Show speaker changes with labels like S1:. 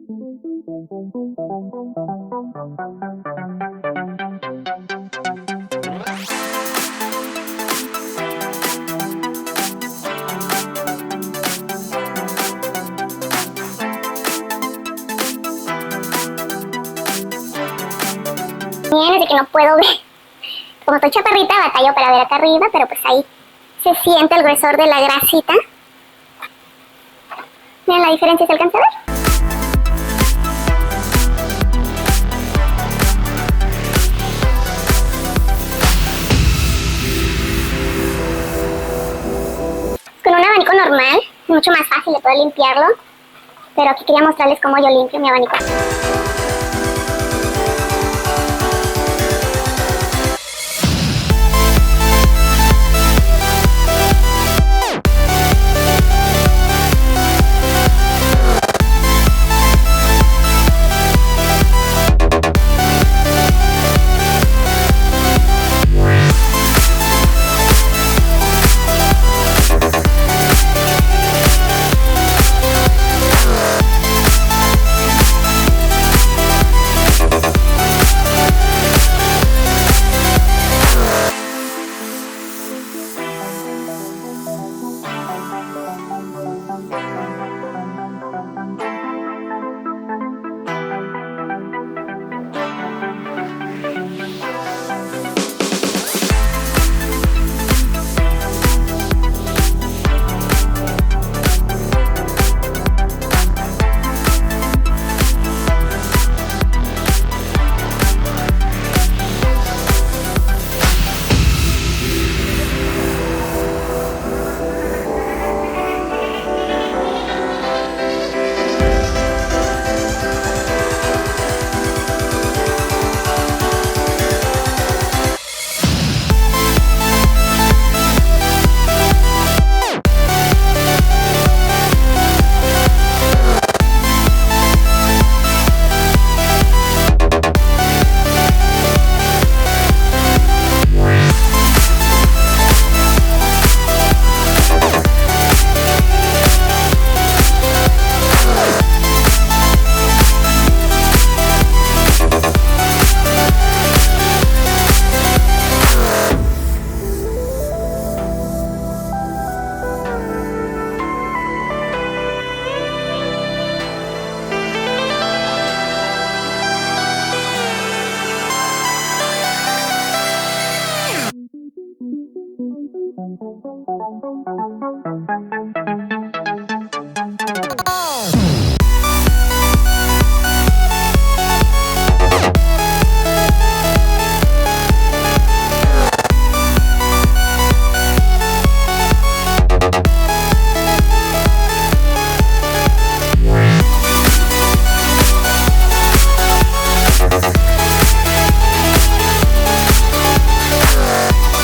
S1: Bien, es de que no puedo ver. Como estoy chaparrita, batallo para ver acá arriba, pero pues ahí se siente el gruesor de la grasita. Miren la diferencia, ¿se alcanza a ver? Con un abanico normal es mucho más fácil de poder limpiarlo, pero aquí quería mostrarles cómo yo limpio mi abanico.